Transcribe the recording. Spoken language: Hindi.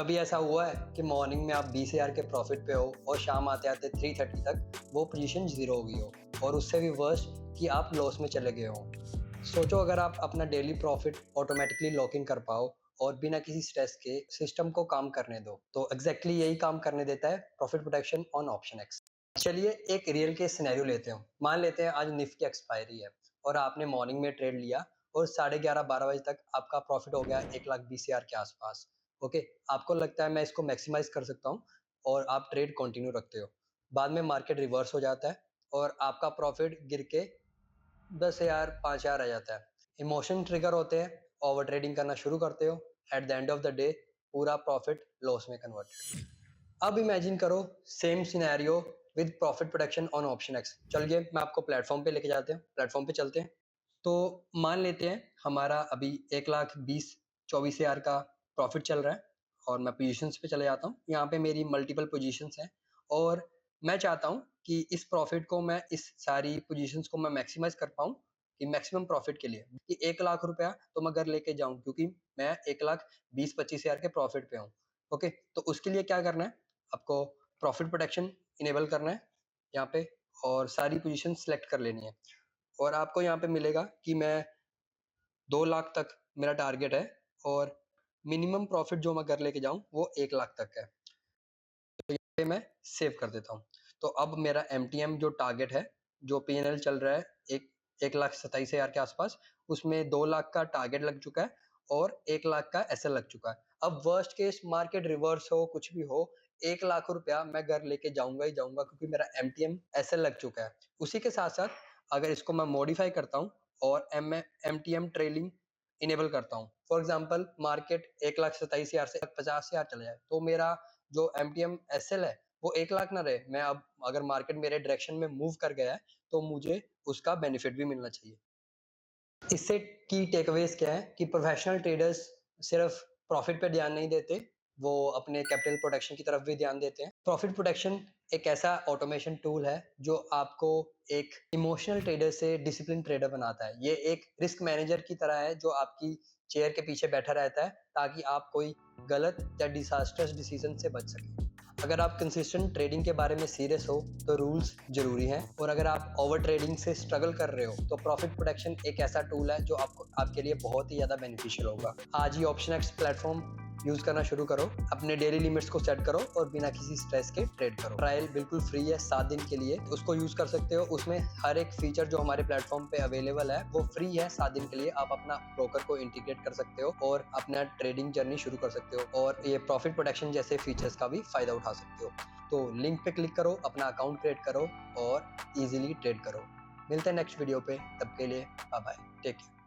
कभी ऐसा हुआ है कि मॉर्निंग में आप 20,000 के प्रॉफिट पे हो और शाम आते आते 3:30 तक वो पोजीशन जीरो हो गई हो, और उससे भी वर्स्ट कि आप लॉस में चले गए हो। सोचो अगर आप अपना daily profit automatically lock in कर पाओ और बिना किसी स्ट्रेस के सिस्टम को काम करने दो, तो एग्जैक्टली यही काम करने देता है profit protection on option x. चलिए एक रियल केस सिनेरियो लेते हैं। मान लेते हैं आज निफ्टी की एक्सपायरी है और आपने मॉर्निंग में ट्रेड लिया और 11:30-12 बजे तक आपका प्रॉफिट हो गया 1,20,000 के आसपास। ओके, आपको लगता है मैं इसको मैक्सिमाइज कर सकता हूँ और आप ट्रेड कंटिन्यू रखते हो। बाद में मार्केट रिवर्स हो जाता है और आपका प्रॉफिट गिर के 10,000 5,000 रह जाता है। इमोशन ट्रिगर होते हैं, ओवर ट्रेडिंग करना शुरू करते हो। At the end of the day पूरा प्रॉफिट लॉस में कन्वर्टेड। अब इमेजिन करो same scenario with profit protection on option x. चलिए मैं आपको प्लेटफॉर्म पे लेके जाते हैं, प्लेटफॉर्म पे चलते हैं। तो मान लेते हैं हमारा अभी 1,20,24,000 का प्रॉफिट चल रहा है और मैं पोजीशंस पे चले जाता हूँ। यहाँ पे मेरी मल्टीपल पोजीशंस हैं और मैं चाहता हूँ कि इस प्रॉफिट को मैं इस सारी पोजीशंस को मैं मैक्सिमाइज कर पाऊँ कि मैक्सिमम प्रॉफिट के लिए कि 1,00,000 रुपया तो मैं घर लेके जाऊँ, क्योंकि मैं 1,20,25,000 के प्रॉफिट पे हूँ। ओके, तो उसके लिए क्या करना है, आपको प्रॉफिट प्रोटेक्शन इनेबल करना है यहाँ पे और सारी पोजीशन सेलेक्ट कर लेनी है। और आपको यहाँ पे मिलेगा कि मैं 2,00,000 तक मेरा टारगेट है और मिनिमम प्रॉफिट जो मैं घर लेके जाऊँ वो 1,00,000 तक है। तो यहाँ पे मैं सेव कर देता हूँ। तो अब मेरा MTM जो टारगेट है, जो PNL चल रहा है 1,27,000 के आसपास, उसमें 2,00,000 का टारगेट लग चुका है और 1,00,000 का SL लग चुका है। अब वर्स्ट केस मार्केट रिवर्स हो, कुछ भी हो, 1,00,000 रुपया मैं घर लेके जाऊंगा ही जाऊंगा, क्योंकि मेरा MTM SL लग चुका है। उसी के साथ साथ अगर इसको मैं मॉडिफाई करता हूँ और MTM ट्रेलिंग इनेबल करता हूँ, फॉर एग्जाम्पल मार्केट 1,27,000 से 50,000 चले जाए, तो मेरा जो MTM SL है वो 1,00,000 ना रहे। मैं अब अगर मार्केट मेरे डायरेक्शन में मूव कर गया है तो मुझे उसका बेनिफिट भी मिलना चाहिए। इससे की टेकअवेज क्या है कि प्रोफेशनल ट्रेडर्स सिर्फ प्रॉफिट पे ध्यान नहीं देते, वो अपने कैपिटल प्रोटेक्शन की तरफ भी ध्यान देते हैं। प्रॉफिट प्रोटेक्शन एक ऐसा ऑटोमेशन टूल है जो आपको एक इमोशनल ट्रेडर से डिसिप्लिन ट्रेडर बनाता है। ये एक रिस्क मैनेजर की तरह है जो आपकी चेयर के पीछे बैठा रहता है ताकि आप कोई गलत या डिजास्टर्स डिसीजन से बच सकें। अगर आप कंसिस्टेंट ट्रेडिंग के बारे में सीरियस हो तो रूल्स जरूरी हैं, और अगर आप ओवर ट्रेडिंग से स्ट्रगल कर रहे हो तो प्रॉफिट प्रोटेक्शन एक ऐसा टूल है जो आपके लिए बहुत ही ज्यादा बेनिफिशियल होगा। आज ही ऑप्शन एक्स प्लेटफॉर्म यूज करना शुरू करो, अपने डेली लिमिट्स को सेट करो और बिना किसी स्ट्रेस के ट्रेड करो। ट्रायल बिल्कुल फ्री है 7 दिन के लिए, उसको यूज कर सकते हो। उसमें हर एक फीचर जो हमारे प्लेटफॉर्म पे अवेलेबल है वो फ्री है 7 दिन के लिए। आप अपना ब्रोकर को इंटीग्रेट कर सकते हो और अपना ट्रेडिंग जर्नी शुरू कर सकते हो और ये प्रॉफिट प्रोटेक्शन जैसे फीचर्स का भी फायदा उठा सकते हो। तो लिंक पे क्लिक करो, अपना अकाउंट क्रिएट करो और इजीली ट्रेड करो। मिलते हैं नेक्स्ट वीडियो पे, तब के लिए बाय बाय, टेक केयर।